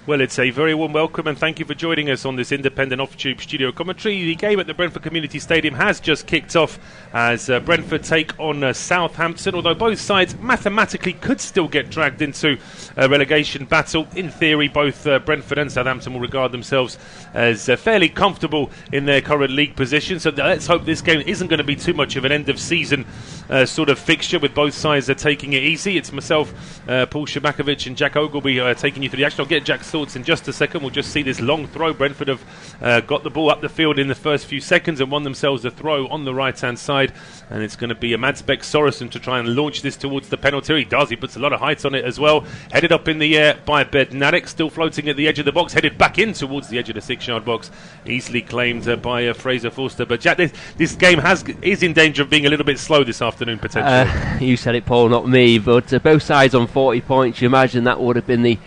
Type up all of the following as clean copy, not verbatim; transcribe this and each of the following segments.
Well, it's a very warm welcome and thank you for joining us on this independent off-tube studio commentary. The game at the Brentford Community Stadium has just kicked off as Brentford take on Southampton, although both sides mathematically could still get dragged into a relegation battle. In theory, both Brentford and Southampton will regard themselves as fairly comfortable in their current league position, so let's hope this game isn't going to be too much of an end-of-season sort of fixture with both sides taking it easy. It's myself, Paul Szczerbakowicz and Jack Ogalbe taking you through the action. I'll get Jack's thoughts in just a second. We'll just see this long throw. Brentford have got the ball up the field in the first few seconds and won themselves a throw on the right-hand side, and it's going to be a Madsbek Sorensen to try and launch this towards the penalty. He does. He puts a lot of height on it as well. Headed up in the air by Bednarek, still floating at the edge of the box, headed back in towards the edge of the 6-yard box. Easily claimed by Fraser Forster. But Jack, this game is in danger of being a little bit slow this afternoon, potentially. You said it, Paul, not me, but both sides on 40 points. You imagine that would have been the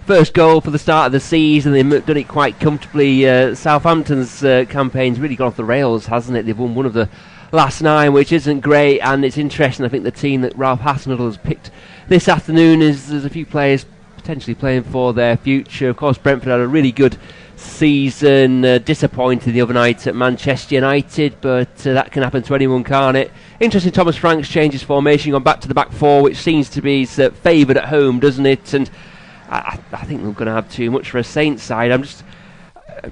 first goal for the start of the season. They've done it quite comfortably. Southampton's campaign's really gone off the rails, hasn't it? They've won one of the last 9, which isn't great, and it's interesting. I think the team that Ralph Hasenhüttl has picked this afternoon there's a few players potentially playing for their future. Of course, Brentford had a really good season, disappointed the other night at Manchester United, but that can happen to anyone, can't it? Interesting, Thomas Franks changes formation, gone back to the back 4, which seems to be favoured at home, doesn't it? And I think they're going to have too much for a Saints side.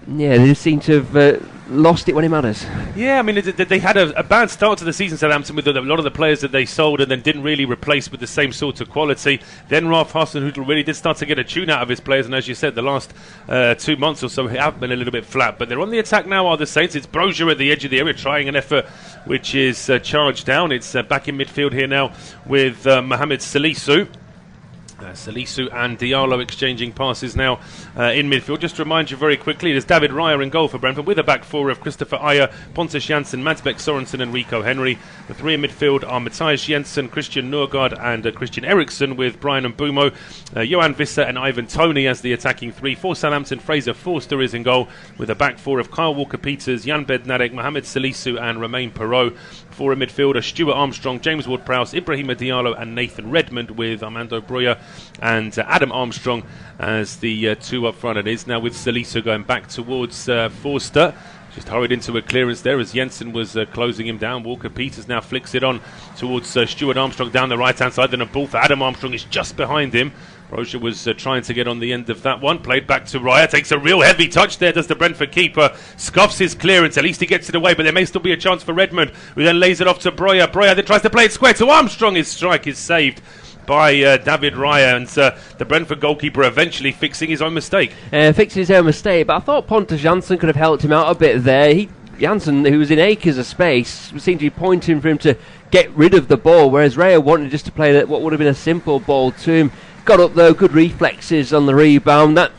They seem to have lost it when it matters. Yeah, I mean, they had a bad start to the season, Southampton, with a lot of the players that they sold and then didn't really replace with the same sort of quality. Then Ralph Hasenhüttl really did start to get a tune out of his players, and as you said, the last 2 months or so have been a little bit flat. But they're on the attack now, are the Saints. It's Brozier at the edge of the area trying an effort which is charged down. It's back in midfield here now with Mohamed Salisu. Salisu and Diallo exchanging passes now in midfield. Just to remind you very quickly, there's David Raya in goal for Brentford with a back 4 of Kristoffer Ajer, Pontus Jansson, Madsbek Sorensen and Rico Henry. The 3 in midfield are Matthias Jensen, Christian Nørgaard and Christian Eriksen, with Brian and Mbumo, Johan Visser and Ivan Toney as the attacking 3. For Southampton, Fraser Forster is in goal with a back 4 of Kyle Walker-Peters, Jan Bednarek, Mohamed Salisu and Romain Perrault. 4 in midfield are Stuart Armstrong, James Ward-Prowse, Ibrahima Diallo and Nathan Redmond, with Armando Broja and Adam Armstrong as the 2 up front. It is now with Salisu going back towards Forster. Just hurried into a clearance there as Jensen was closing him down. Walker-Peters now flicks it on towards Stuart Armstrong down the right-hand side. Then a ball for Adam Armstrong is just behind him. Brozier was trying to get on the end of that one. Played back to Raya. Takes a real heavy touch there, does the Brentford keeper. Scuffs his clearance. At least he gets it away, but there may still be a chance for Redmond, who then lays it off to Broja. Broja then tries to play it square to Armstrong. His strike is saved by David Raya, and the Brentford goalkeeper eventually fixing his own mistake. But I thought Pontus Jansson could have helped him out a bit there. Jansson, who was in acres of space, seemed to be pointing for him to get rid of the ball, whereas Raya wanted just to play what would have been a simple ball to him. Got up though, good reflexes on the rebound. That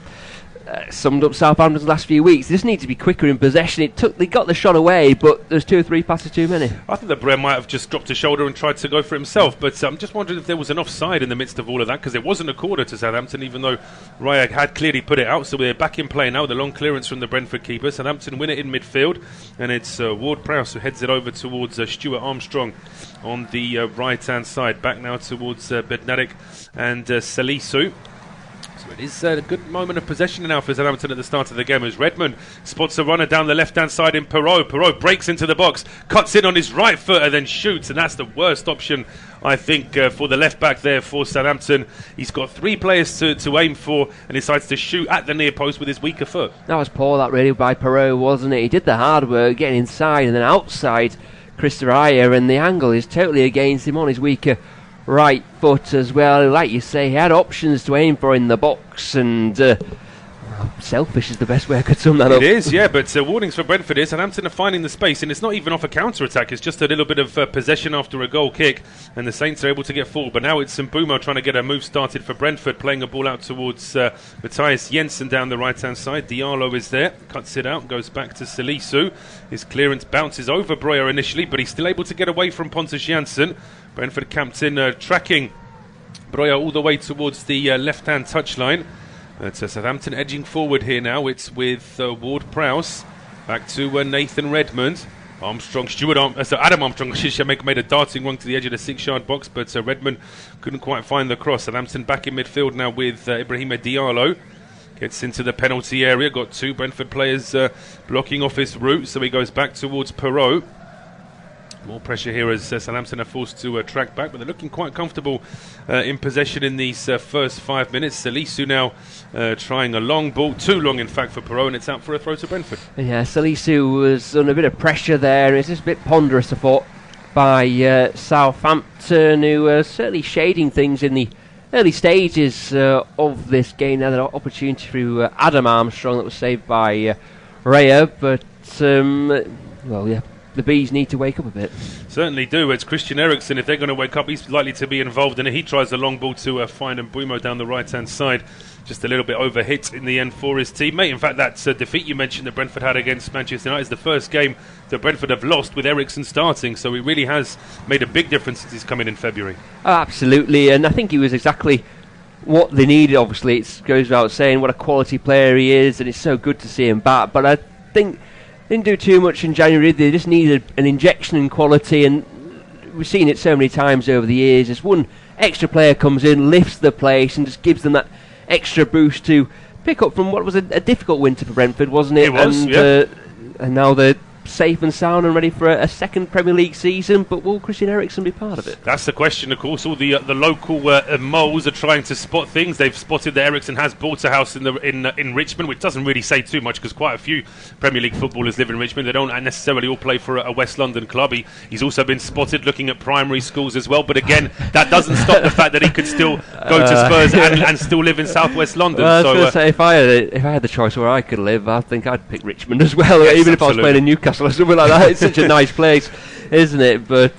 summed up Southampton's last few weeks. They just need to be quicker in possession. They got the shot away, but there's 2 or 3 passes too many. I think that Brem might have just dropped a shoulder and tried to go for himself, but I'm just wondering if there was an offside in the midst of all of that, because it wasn't a corner to Southampton, even though Raya had clearly put it out. So we're back in play now with a long clearance from the Brentford keeper. Southampton win it in midfield, and it's Ward-Prowse who heads it over towards Stuart Armstrong on the right-hand side. Back now towards Bednarek and Salisu. So it is a good moment of possession now for Southampton at the start of the game as Redmond spots a runner down the left-hand side in Perrault. Perrault breaks into the box, cuts in on his right foot and then shoots, and that's the worst option, I think, for the left-back there for Southampton. He's got 3 players to aim for and decides to shoot at the near post with his weaker foot. That was poor, that really, by Perrault, wasn't it? He did the hard work, getting inside and then outside Kristoffer Ajer, and the angle is totally against him on his weaker right foot as well. Like you say, he had options to aim for in the box, and selfish is the best way I could sum that up. It is, yeah, but warnings for Brentford is Southampton are finding the space, and it's not even off a counter-attack, it's just a little bit of possession after a goal kick, and the Saints are able to get forward. But now it's Mbumo trying to get a move started for Brentford, playing a ball out towards Matthias Jensen down the right-hand side. Diallo is there, cuts it out, goes back to Salisu. His clearance bounces over Broja initially, but he's still able to get away from Pontus Jansson. Brentford captain tracking Broja all the way towards the left-hand touchline. Southampton edging forward here now. It's with Ward-Prowse. Back to Nathan Redmond. Adam Armstrong made a darting run to the edge of the 6-yard box, but Redmond couldn't quite find the cross. Southampton back in midfield now with Ibrahima Diallo. Gets into the penalty area. Got 2 Brentford players blocking off his route, so he goes back towards Perrault. More pressure here as Southampton are forced to track back, but they're looking quite comfortable in possession in these first 5 minutes. Salisu now trying a long ball, too long in fact for Perrault, and it's out for a throw to Brentford. Yeah, Salisu was under a bit of pressure there. It's just a bit ponderous, I thought, by Southampton, who are certainly shading things in the early stages of this game. Now, an opportunity through Adam Armstrong that was saved by Raya, but the Bees need to wake up a bit. Certainly do. It's Christian Eriksen. If they're going to wake up, he's likely to be involved, and he tries a long ball to find Mbeumo down the right-hand side. Just a little bit overhit in the end for his teammate. In fact, that defeat you mentioned that Brentford had against Manchester United is the first game that Brentford have lost with Eriksen starting, so he really has made a big difference since he's come in February. Oh, absolutely, and I think he was exactly what they needed. Obviously, it goes without saying what a quality player he is, and it's so good to see him back, but I think didn't do too much in January. They just needed an injection in quality, and we've seen it so many times over the years. As one extra player comes in, lifts the place, and just gives them that extra boost to pick up from what was a difficult winter for Brentford, wasn't it? It was, and now they're safe and sound and ready for a second Premier League season, but will Christian Eriksen be part of it? That's the question, of course. All the local moles are trying to spot things. They've spotted that Eriksen has bought a house in Richmond, which doesn't really say too much because quite a few Premier League footballers live in Richmond. They don't necessarily all play for a West London club. He's also been spotted looking at primary schools as well, but again, that doesn't stop the fact that he could still go to Spurs and still live in South West London. Well, I was going to say, if I had the choice where I could live, I think I'd pick Richmond as well, yes, even absolutely. if I was playing in Newcastle or something like that. It's such a nice place, isn't it? But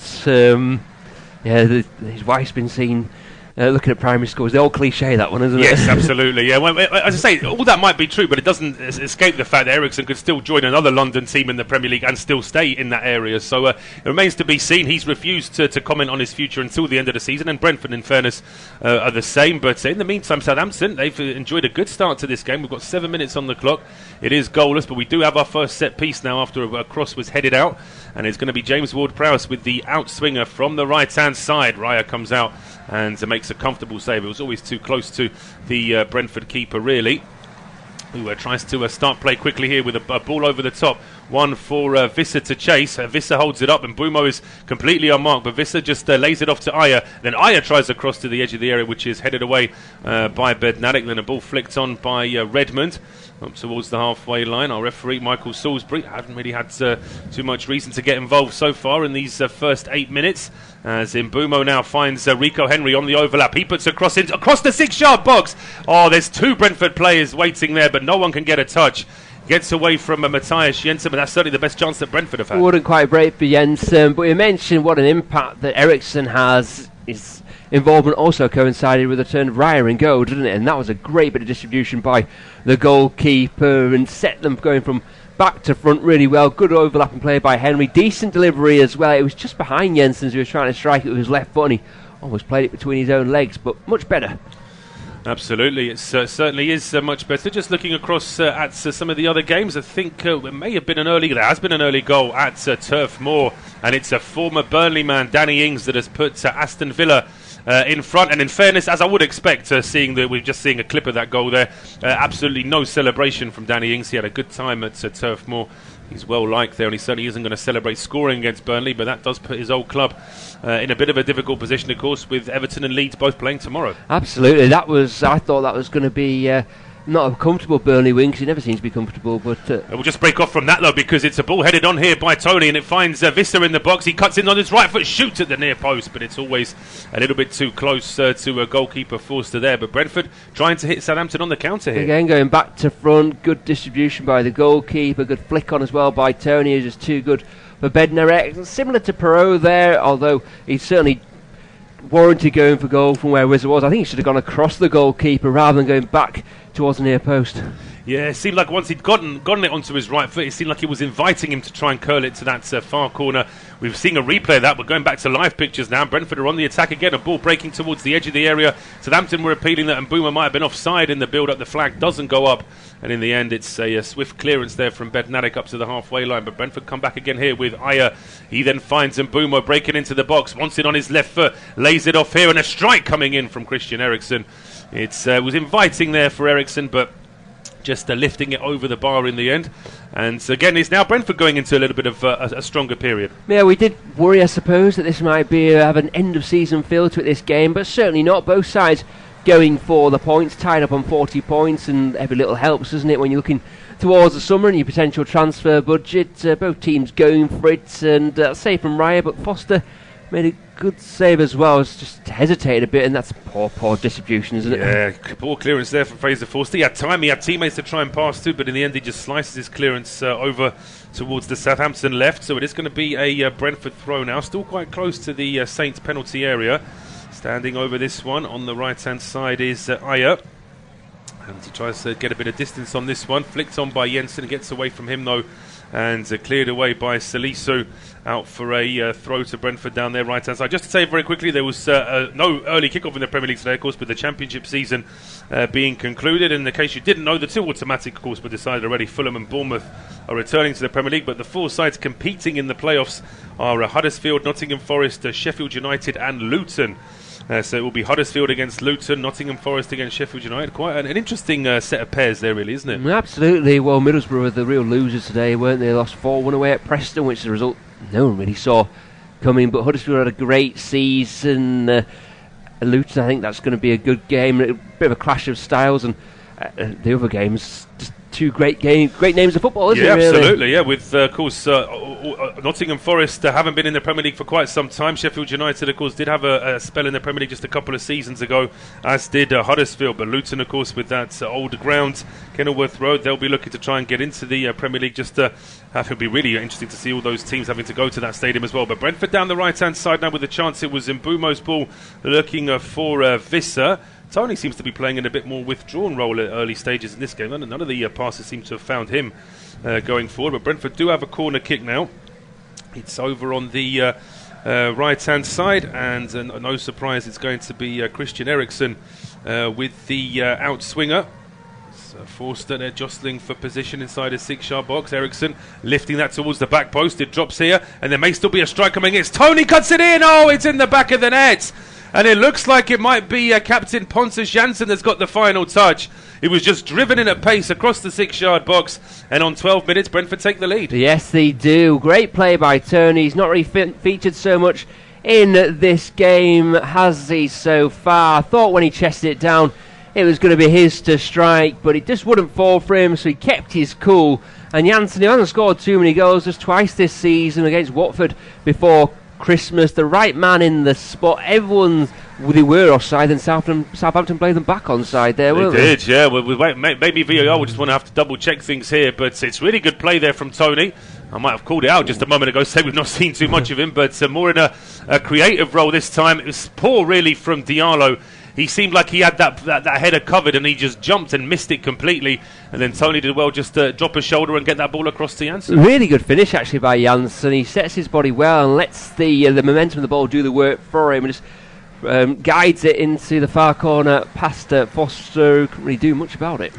his wife's been seen looking at primary schools. The old cliche, that one, isn't it? Yes, absolutely. Yeah, well, as I say, all that might be true, but it doesn't escape the fact that Eriksen could still join another London team in the Premier League and still stay in that area. So it remains to be seen. He's refused to comment on his future until the end of the season, and Brentford, in fairness, are the same. But in the meantime, Southampton, they've enjoyed a good start to this game. We've got 7 minutes on the clock. It is goalless, but we do have our first set piece now after a cross was headed out, and it's going to be James Ward-Prowse with the outswinger from the right-hand side. Raya comes out and makes a comfortable save. It was always too close to the Brentford keeper, really, who tries to start play quickly here with a ball over the top. One for Visser to chase. Visser holds it up, and Mbeumo is completely unmarked, but Visser just lays it off to Ajer. Then Ajer tries to cross to the edge of the area, which is headed away by Bednarik. Then a ball flicked on by Redmond up towards the halfway line. Our referee, Michael Salisbury, hasn't really had too much reason to get involved so far in these first 8 minutes, as Mbeumo now finds Rico Henry on the overlap. He puts a cross across the 6-yard box. Oh, there's 2 Brentford players waiting there, but no one can get a touch. Gets away from Matthias Jensen, but that's certainly the best chance that Brentford have had. Wouldn't quite break for Jensen, but you mentioned what an impact that Eriksen has. His involvement also coincided with the turn of Raya in goal, didn't it? And that was a great bit of distribution by the goalkeeper and set them going from back to front really well. Good overlapping play by Henry. Decent delivery as well. It was just behind Jensen, who was trying to strike it with his left foot, and he almost played it between his own legs, but much better. Absolutely, it certainly is much better. Just looking across at some of the other games, I think there has been an early goal at Turf Moor, and it's a former Burnley man, Danny Ings, that has put Aston Villa in front. And in fairness, as I would expect, we're just seeing a clip of that goal there. Absolutely no celebration from Danny Ings. He had a good time at Turf Moor. He's well liked there, and he certainly isn't going to celebrate scoring against Burnley, but that does put his old club in a bit of a difficult position, of course, with Everton and Leeds both playing tomorrow. Absolutely. I thought that was going to be not a comfortable Burnley win, because he never seems to be comfortable. But we'll just break off from that, though, because it's a ball headed on here by Tony, and it finds Visser in the box. He cuts in on his right foot, shoots at the near post, but it's always a little bit too close to goalkeeper Forster there. But Brentford trying to hit Southampton on the counter here. Again, going back to front, good distribution by the goalkeeper, good flick on as well by Tony, who's just too good for Bednarik. Similar to Perrault there, although he's certainly warranted going for goal from where Wizard was. I think he should have gone across the goalkeeper rather than going back towards the near post. Yeah, it seemed like once he'd gotten it onto his right foot, it seemed like he was inviting him to try and curl it to that far corner. We've seen a replay of that. We're going back to live pictures now. Brentford are on the attack again. A ball breaking towards the edge of the area. Southampton were appealing that Mbeumo might have been offside in the build-up. The flag doesn't go up, and in the end it's a swift clearance there from Bednarik up to the halfway line. But Brentford come back again here with Ajer. He then finds Mbeumo breaking into the box, wants it on his left foot, lays it off here, and a strike coming in from Christian Eriksen. It was inviting there for Eriksen, but just lifting it over the bar in the end. And again, it's now Brentford going into a little bit of a stronger period. Yeah, we did worry, I suppose, that this might be have an end-of-season feel to it, this game, but certainly not. Both sides going for the points, tied up on 40 points, and every little helps, doesn't it, when you're looking towards the summer and your potential transfer budget. Both teams going for it, and save from Raya, but Forster made a good save as well. It's just hesitated a bit, and that's poor distribution, isn't it? Yeah, poor clearance there from Fraser Forster. He had time, he had teammates to try and pass to, but in the end he just slices his clearance over towards the Southampton left. So it is going to be a Brentford throw now, still quite close to the Saints penalty area. Standing over this one on the right hand side is Ajer. And he tries to get a bit of distance on this one. Flicked on by Jensen, gets away from him though, and cleared away by Salisu, out for a throw to Brentford down their right hand side. Just to say very quickly, there was no early kickoff in the Premier League today, of course, with the Championship season being concluded. In the case you didn't know, the two automatic, of course, were decided already. Fulham and Bournemouth are returning to the Premier League, but the four sides competing in the playoffs are Huddersfield, Nottingham Forest, Sheffield United and Luton. So it will be Huddersfield against Luton, Nottingham Forest against Sheffield United. Quite an interesting set of pairs there, really, isn't it? Absolutely. Well, Middlesbrough were the real losers today, weren't they? They lost 4-1 away at Preston, which is a result no one really saw coming. But Huddersfield had a great season. Luton, I think that's going to be a good game. A bit of a clash of styles, and the other games, just two great names of football, isn't it? Yeah, really? absolutely. Yeah, with of course Nottingham Forest haven't been in the Premier League for quite some time. Sheffield United, of course, did have a spell in the Premier League just a couple of seasons ago, as did Huddersfield. But Luton, of course, with that old ground, Kenilworth Road, they'll be looking to try and get into the Premier League. It'll be really interesting to see all those teams having to go to that stadium as well. But Brentford down the right-hand side now with a chance. It was Mbumo's ball looking for Visser. Tony seems to be playing in a bit more withdrawn role at early stages in this game. None of the passes seem to have found him going forward. But Brentford do have a corner kick now. It's over on the right-hand side, and no surprise it's going to be Christian Eriksen with the outswinger. So Forster there jostling for position inside his 6-yard box. Eriksen lifting that towards the back post. It drops here, and there may still be a strike coming in. Tony cuts it in. Oh, it's in the back of the net. And it looks like it might be Captain Pontus Jansson that's got the final touch. It was just driven in at pace across the 6-yard box. And on 12 minutes, Brentford take the lead. Yes, they do. Great play by Tony. He's not really featured so much in this game, has he, so far? I thought when he chested it down, it was going to be his to strike, but it just wouldn't fall for him, so he kept his cool. And Jansson, who hasn't scored too many goals, just twice this season against Watford before Christmas, the right man in the spot. They were offside, and Southampton played them back onside there, weren't they? They did, yeah. Well, maybe VAR will just want to have to double check things here, but it's really good play there from Tony. I might have called it out just a moment ago, saying we've not seen too much of him, but more in a creative role this time. It was poor, really, from Diallo. He seemed like he had that header covered, and he just jumped and missed it completely. And then Tony did well, just drop a shoulder and get that ball across to Jansson. Really good finish, actually, by Jansson. He sets his body well and lets the momentum of the ball do the work for him, and just guides it into the far corner past Forster, who couldn't really do much about it.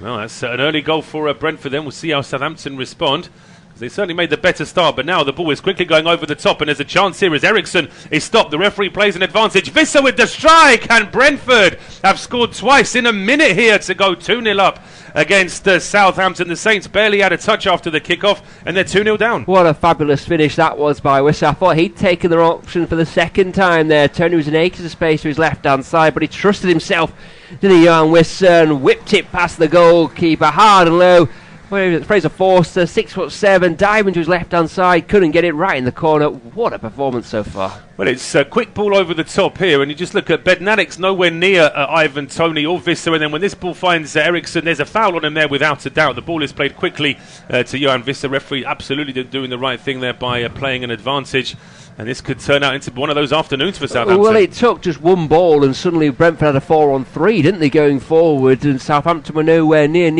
Well, that's an early goal for Brentford then. We'll see how Southampton respond. They certainly made the better start, but now the ball is quickly going over the top, and there's a chance here as Eriksen is stopped. The referee plays an advantage. Visser with the strike, and Brentford have scored twice in a minute here to go 2-0 up against Southampton. The Saints barely had a touch after the kickoff, and they're 2-0 down. What a fabulous finish that was by Visser. I thought he'd taken the option for the second time there. Tony was in acres of space to his left-hand side, but he trusted himself, didn't he, Johan Visser, and whipped it past the goalkeeper hard and low. Fraser Forster, 6'7", diving into his left-hand side, couldn't get it right in the corner. What a performance so far. Well, it's a quick ball over the top here, and you just look at Bednaric's nowhere near Ivan Toney or Visser, and then when this ball finds Eriksen, there's a foul on him there without a doubt. The ball is played quickly to Johan Visser. Referee absolutely doing the right thing there by playing an advantage. And this could turn out into one of those afternoons for Southampton. Well, it took just one ball, and suddenly Brentford had a 4-on-3, didn't they, going forward, and Southampton were nowhere near.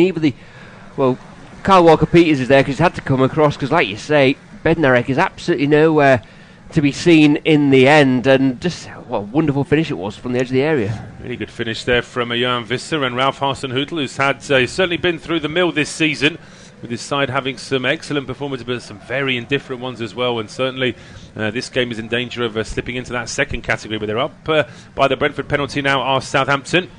Kyle Walker-Peters is there because he's had to come across, because like you say, Bednarek is absolutely nowhere to be seen in the end, and just what a wonderful finish it was from the edge of the area. Really good finish there from Johan Visser and Ralph Hasenhüttl, who's had certainly been through the mill this season, with his side having some excellent performances, but some very indifferent ones as well, and certainly this game is in danger of slipping into that second category, but they're up by the Brentford penalty now are Southampton.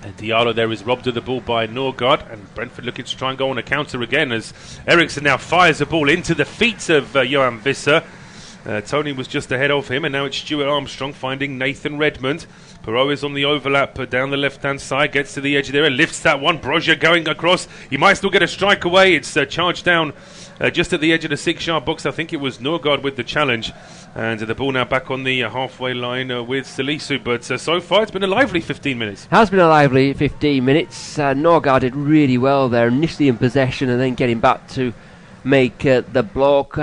And Diallo there is robbed of the ball by Norgard, and Brentford looking to try and go on a counter again as Eriksson now fires the ball into the feet of Johan Visser. Tony was just ahead of him, and now it's Stuart Armstrong finding Nathan Redmond. Perot is on the overlap down the left-hand side, gets to the edge there and lifts that one. Brozier going across. He might still get a strike away. It's charged down just at the edge of the 6-yard box. I think it was Norgard with the challenge. And the ball now back on the halfway line with Salisu. But so far it's been a lively 15 minutes. Has been a lively 15 minutes. Norgard did really well there, initially in possession and then getting back to make the block.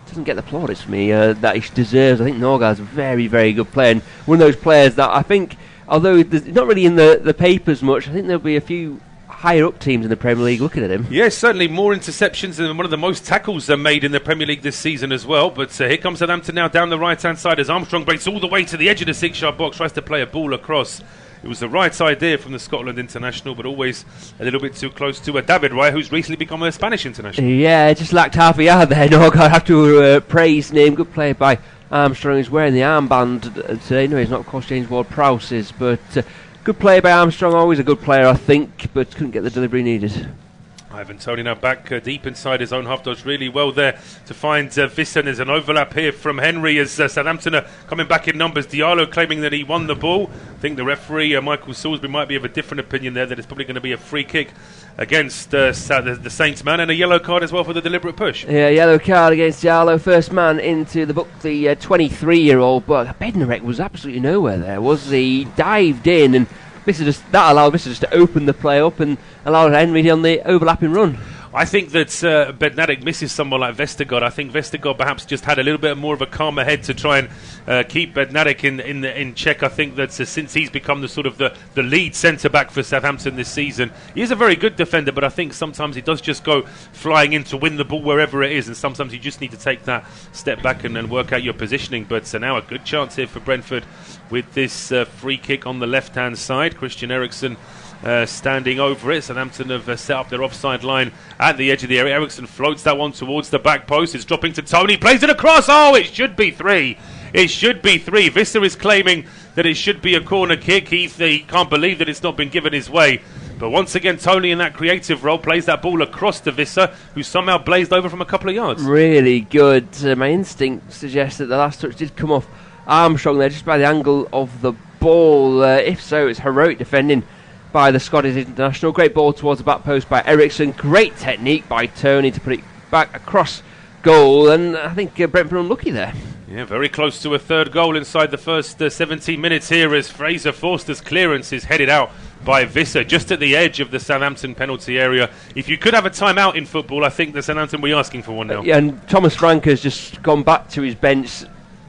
Doesn't get the plaudits for me that he deserves. I think Norgard's a very, very good player, and one of those players that I think, although it's not really in the papers much, I think there'll be a few higher up teams in the Premier League looking at him. Yes, certainly more interceptions than one of the most tackles made in the Premier League this season as well. But here comes Southampton now down the right hand side as Armstrong breaks all the way to the edge of the 6-yard box, tries to play a ball across. It was the right idea from the Scotland international, but always a little bit too close to David Raya, who's recently become a Spanish international. Yeah, just lacked half a yard there. No, I have to praise his name. Good play by Armstrong. He's wearing the armband today. No, he's not, of course, James Ward-Prowse, but good play by Armstrong. Always a good player, I think, but couldn't get the delivery needed. Ivan Toney now back deep inside his own half, does really well there to find Visser. There's an overlap here from Henry as Southampton are coming back in numbers. Diallo claiming that he won the ball. I think the referee, Michael Salisbury, might be of a different opinion there, that it's probably going to be a free kick against the Saints man, and a yellow card as well for the deliberate push. Yeah, yellow card against Diallo. First man into the book, the 23-year-old, but Bednarek was absolutely nowhere there, was he? Dived in, and that allowed Visser just to open the play up and allowed Henry on the overlapping run. I think that Bednarek misses someone like Vestergaard. I think Vestergaard perhaps just had a little bit more of a calmer head to try and keep Bednarek in check. I think that since he's become the sort of the lead centre-back for Southampton this season, he is a very good defender, but I think sometimes he does just go flying in to win the ball wherever it is, and sometimes you just need to take that step back and work out your positioning. But now a good chance here for Brentford with this free kick on the left-hand side. Christian Eriksen standing over it. Southampton have set up their offside line at the edge of the area. Eriksen floats that one towards the back post. It's dropping to Tony. Plays it across. Oh, it should be 3. It should be 3. Visser is claiming that it should be a corner kick. He can't believe that it's not been given his way. But once again, Tony in that creative role plays that ball across to Visser, who somehow blazed over from a couple of yards. Really good. My instinct suggests that the last touch did come off Armstrong there, just by the angle of the ball. If so, it's heroic defending by the Scottish international. Great ball towards the back post by Eriksen. Great technique by Tony to put it back across goal, and I think Brentford unlucky there. Yeah, very close to a third goal inside the first 17 minutes here as Fraser Forster's clearance is headed out by Visser just at the edge of the Southampton penalty area. If you could have a timeout in football, I think the Southampton will be asking for one now. Yeah, and Thomas Frank has just gone back to his bench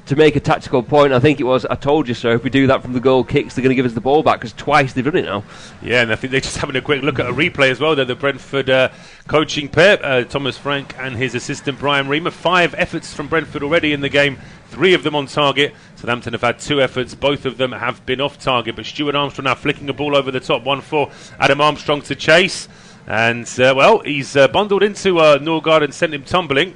to make a tactical point. I think it was, I told you so, if we do that from the goal kicks, they're going to give us the ball back, because twice they've done it now. Yeah, and I think they're just having a quick look at a replay as well. They're the Brentford coaching pair, Thomas Frank and his assistant Brian Reamer. 5 efforts from Brentford already in the game, 3 of them on target. Southampton have had 2 efforts, both of them have been off target, but Stuart Armstrong now flicking a ball over the top, 1-4, Adam Armstrong to chase, and he's bundled into Norgard and sent him tumbling.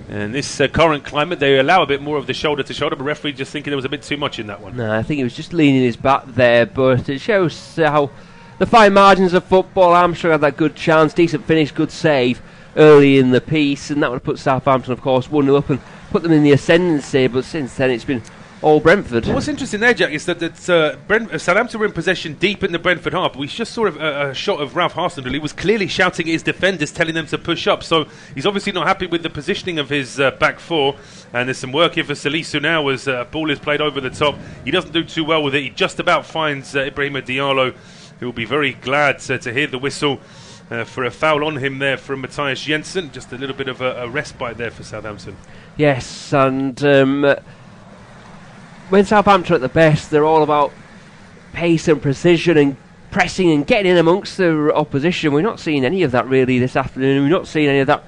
And this current climate, they allow a bit more of the shoulder-to-shoulder, but referee just thinking there was a bit too much in that one. No, I think he was just leaning his back there, but it shows how the fine margins of football. Armstrong had that good chance, decent finish, good save early in the piece, and that would have put Southampton, of course, 1-0 up and put them in the ascendancy, but since then it's been all Brentford. What's interesting there, Jack, is that Southampton were in possession deep in the Brentford half. We just saw a shot of Ralph Hasenhüttl. He was clearly shouting at his defenders, telling them to push up. So he's obviously not happy with the positioning of his back four. And there's some work here for Salisu now as ball is played over the top. He doesn't do too well with it. He just about finds Ibrahima Diallo, who will be very glad to hear the whistle for a foul on him there from Matthias Jensen. Just a little bit of a respite there for Southampton. Yes, and when Southampton are at the best, they're all about pace and precision and pressing and getting in amongst the opposition. We're not seeing any of that really this afternoon. We're not seeing any of that,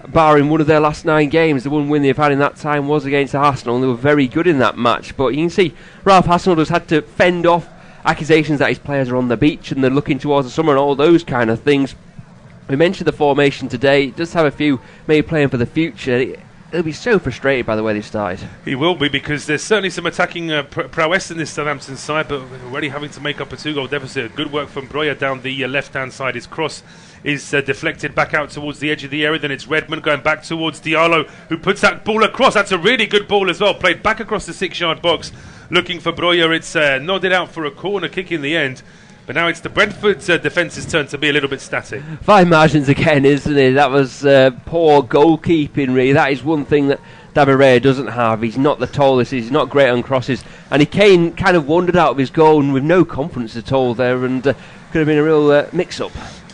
barring one of their last 9 games. The one win they've had in that time was against Arsenal, and they were very good in that match. But you can see Ralph Hasenhüttl has had to fend off accusations that his players are on the beach and they're looking towards the summer and all those kind of things. We mentioned the formation today. It does have a few maybe playing for the future. He'll be so frustrated by the way they started. He will be, because there's certainly some attacking prowess in this Southampton side, but already having to make up a 2-goal deficit. Good work from Breuer down the left-hand side. His cross is deflected back out towards the edge of the area. Then it's Redmond going back towards Diallo, who puts that ball across. That's a really good ball as well. Played back across the 6-yard box, looking for Breuer. It's nodded out for a corner kick in the end. But now it's the Brentford defence's turn to be a little bit static. Fine margins again, isn't it? That was poor goalkeeping, really. That is one thing that David Raya doesn't have. He's not the tallest, he's not great on crosses. And he kind of wandered out of his goal and with no confidence at all there, and could have been a real mix-up.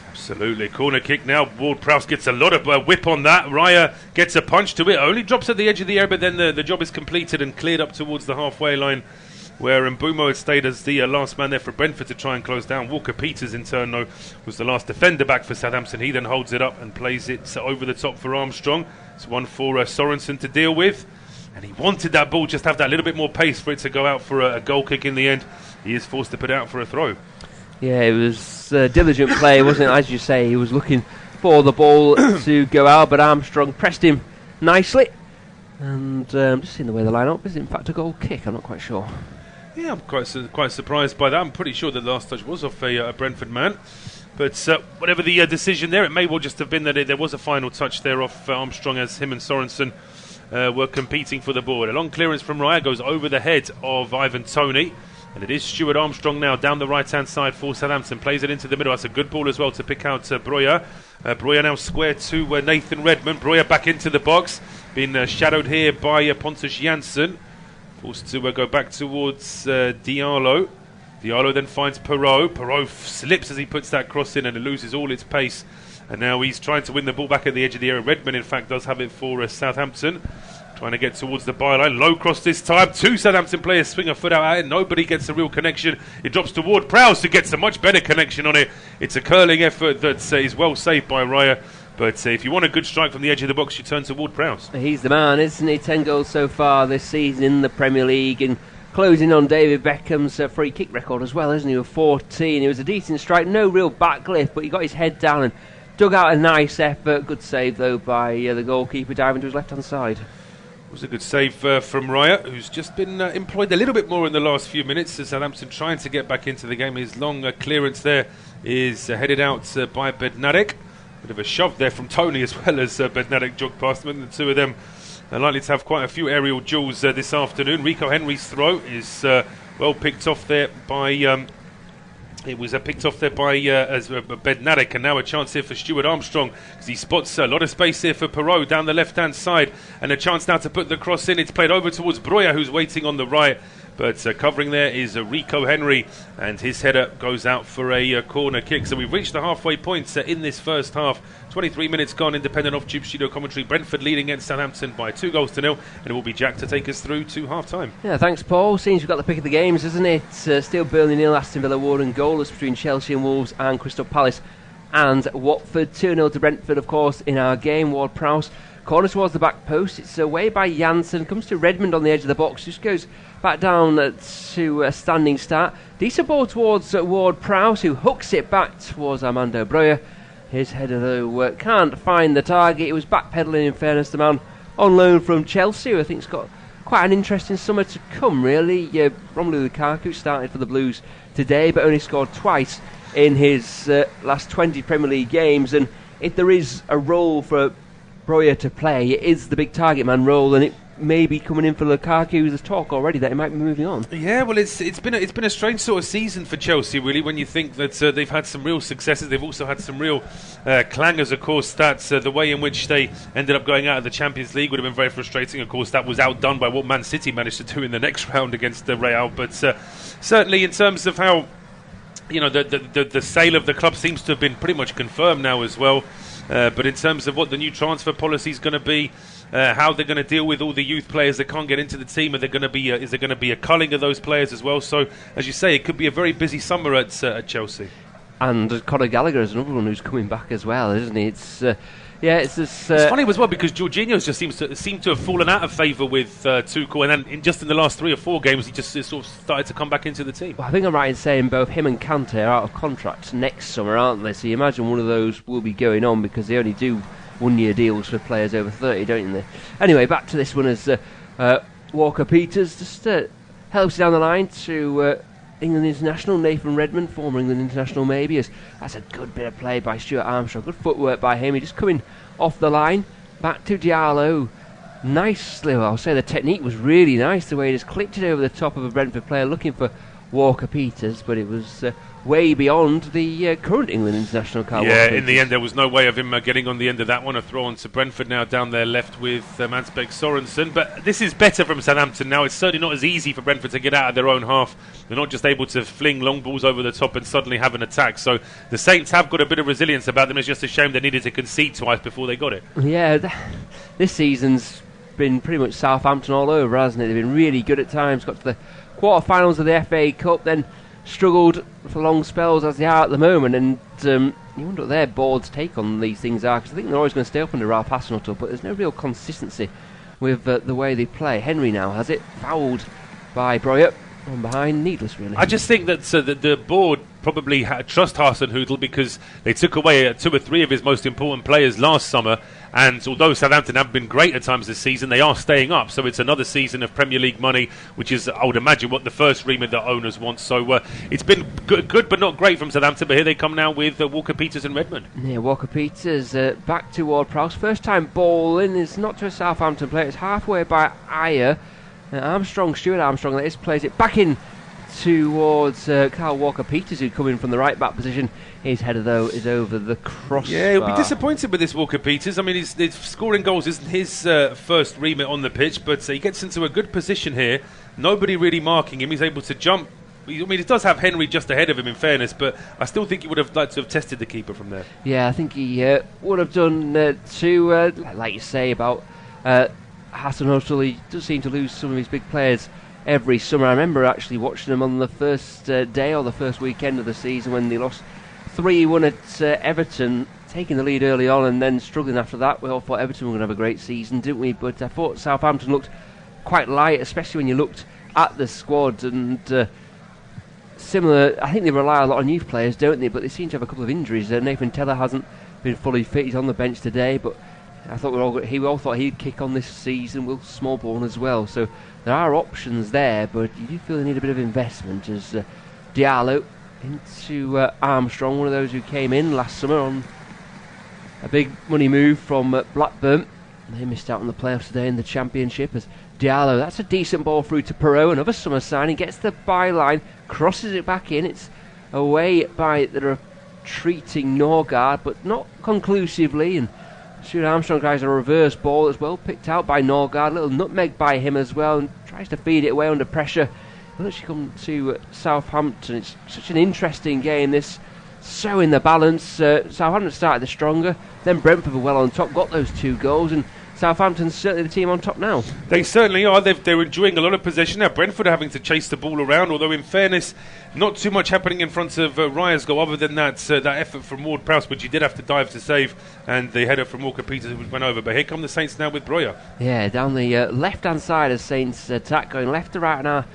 Absolutely. Corner kick now. Ward-Prowse gets a lot of whip on that. Raya gets a punch to it. Only drops at the edge of the area, but then the job is completed and cleared up towards the halfway line, where Mbeumo had stayed as the last man there for Brentford to try and close down. Walker-Peters, in turn, though, was the last defender back for Southampton. He then holds it up and plays it over the top for Armstrong. It's one for Sorensen to deal with. And he wanted that ball just have that little bit more pace for it to go out for a goal kick in the end. He is forced to put it out for a throw. Yeah, it was diligent play, wasn't it? As you say, he was looking for the ball to go out, but Armstrong pressed him nicely. And just seeing the way the line-up is, in fact, a goal kick. I'm not quite sure. Yeah, I'm quite surprised by that. I'm pretty sure that the last touch was off a Brentford man. But whatever the decision there, it may well just have been that there was a final touch there off Armstrong as him and Sorensen were competing for the ball. A long clearance from Raya goes over the head of Ivan Toney. And it is Stuart Armstrong now down the right-hand side for Southampton. Plays it into the middle. That's a good ball as well to pick out Breuer. Breuer now square to Nathan Redmond. Breuer back into the box. Been shadowed here by Pontus Jansson. Forced to go back towards Diallo. Diallo then finds Perrault. Perrault slips as he puts that cross in and it loses all its pace. And now he's trying to win the ball back at the edge of the area. Redmond, in fact, does have it for Southampton. Trying to get towards the byline. Low cross this time. Two Southampton players swing a foot out at it. Nobody gets a real connection. It drops to Ward-Prowse, who gets a much better connection on it. It's a curling effort that is well saved by Raya. But if you want a good strike from the edge of the box, you turn to Ward-Prowse. He's the man, isn't he? 10 goals so far this season in the Premier League, and closing on David Beckham's free kick record as well, isn't he? With 14. It was a decent strike, no real backlift, but he got his head down and dug out a nice effort. Good save, though, by the goalkeeper diving to his left-hand side. It was a good save from Raya, who's just been employed a little bit more in the last few minutes as Southampton trying to get back into the game. His long clearance there is headed out by Bednarek. Bit of a shove there from Toney as well as Bednarek jogged past him. And the two of them are likely to have quite a few aerial duels this afternoon. Rico Henry's throw is well picked off there by... It was picked off there by Bednarek, and now a chance here for Stuart Armstrong because he spots a lot of space here for Perrault down the left-hand side, and a chance now to put the cross in. It's played over towards Breuer, who's waiting on the right, but covering there is Rico Henry, and his header goes out for a corner kick. So we've reached the halfway point in this first half. 23 minutes gone, independent off-tube studio commentary. Brentford leading against Southampton by 2-0, and it will be Jack to take us through to half-time. Yeah, thanks, Paul. Seems we've got the pick of the games, isn't it? Still Burnley 0, Aston Villa 1, goalless between Chelsea and Wolves and Crystal Palace and Watford. 2-0 to Brentford, of course, in our game. Ward-Prowse corner towards the back post. It's away by Janssen. Comes to Redmond on the edge of the box. Just goes back down to a standing start. Decent ball towards Ward-Prowse, who hooks it back towards Armando Breuer. His header, though, can't find the target. It was backpedaling, in fairness, the man on loan from Chelsea, who I think's got quite an interesting summer to come, really. Romelu Lukaku started for the Blues today, but only scored twice in his last 20 Premier League games. And if there is a role for Breuer to play, it is the big target man role, and it may be coming in for Lukaku. There's talk already that he might be moving on. Yeah, well, it's been a strange sort of season for Chelsea, really, when you think that they've had some real successes. They've also had some real clangers, of course. That's the way in which they ended up going out of the Champions League would have been very frustrating. Of course, that was outdone by what Man City managed to do in the next round against Real. But certainly, in terms of how the sale of the club seems to have been pretty much confirmed now as well. But in terms of what the new transfer policy is going to be, how they're going to deal with all the youth players that can't get into the team, is there going to be a culling of those players as well? So, as you say, it could be a very busy summer at Chelsea. And Conor Gallagher is another one who's coming back as well, isn't he? It's funny as well because Jorginho just seemed to have fallen out of favour with Tuchel, and then just in the last 3 or 4 games he just sort of started to come back into the team. Well, I think I'm right in saying both him and Kante are out of contract next summer, aren't they? So you imagine one of those will be going on because they only do one-year deals for players over 30, don't they? Anyway, back to this one as Walker-Peters just helps down the line to England international Nathan Redmond, former England international maybe. That's a good bit of play by Stuart Armstrong. Good footwork by him. He just coming off the line. Back to Diallo. Nicely, I'll say the technique was really nice, the way he just clipped it over the top of a Brentford player looking for Walker-Peters, but it was way beyond the current England international Carl Yeah, Walker-Peters. in the end there was no way of him getting on the end of that one. A throw on to Brentford now down there left with Mansbeck Sorensen. But this is better from Southampton now. It's certainly not as easy for Brentford to get out of their own half. They're not just able to fling long balls over the top and suddenly have an attack. So the Saints have got a bit of resilience about them. It's just a shame they needed to concede twice before they got it. Yeah, this season's been pretty much Southampton all over, hasn't it? They've been really good at times, got to the quarter-finals of the FA Cup, then struggled for long spells as they are at the moment, and you wonder what their board's take on these things are, because I think they're always going to stay up under Ralph Hasenhüttl, but there's no real consistency with the way they play. Henry now has it, fouled by Breuer from behind, needless really. I just think that the board probably trust Hasenhüttl because they took away 2 or 3 of his most important players last summer, and although Southampton have been great at times this season, they are staying up, so it's another season of Premier League money, which is, I would imagine, what the first remit that owners want. So it's been good but not great from Southampton, but here they come now with Walker-Peters and Redmond. Yeah, Walker-Peters back toward Prowse. First time ball in, is not to a Southampton player, it's halfway by Ajer. Stuart Armstrong that is, plays it back in towards Carl Walker-Peters, who come in from the right back position. His header though is over the crossbar. Yeah, he'll be disappointed with this Walker-Peters. I mean, his scoring goals isn't his first remit on the pitch, but he gets into a good position here. Nobody really marking him. He's able to jump. I mean, he does have Henry just ahead of him, in fairness, but I still think he would have liked to have tested the keeper from there. Yeah, I think he would have done too. Like you say about Hasenhüttl, he does seem to lose some of his big players every summer. I remember actually watching them on the first day or the first weekend of the season when they lost 3-1 at Everton, taking the lead early on and then struggling after that. We all thought Everton were going to have a great season, didn't we? But I thought Southampton looked quite light, especially when you looked at the squad, and similar, I think they rely a lot on youth players, don't they? But they seem to have a couple of injuries. Nathan Teller hasn't been fully fit, he's on the bench today, but I thought we all thought he'd kick on this season. Will Smallborn as well, so there are options there, but you do feel they need a bit of investment. As Diallo into Armstrong, one of those who came in last summer on a big money move from Blackburn. They missed out on the playoffs today in the Championship. As Diallo, that's a decent ball through to Perot, another summer signing, gets the byline, crosses it back in. It's away by the retreating Norgard, but not conclusively, and Stuart Armstrong tries a reverse ball as well, picked out by Norgard, a little nutmeg by him as well, and tries to feed it away under pressure. Will actually come to Southampton. It's such an interesting game, this, so in the balance. Southampton started the stronger, then Brentford were well on top, got those 2 goals, and Southampton's certainly the team on top now. They certainly are. They're enjoying a lot of possession now. Brentford are having to chase the ball around, although in fairness, not too much happening in front of Raya's goal other than that effort from Ward-Prowse, which he did have to dive to save, and the header from Walker-Peters which went over. But here come the Saints now with Breuer. Yeah, down the left-hand side of Saints' attack, going left to right on our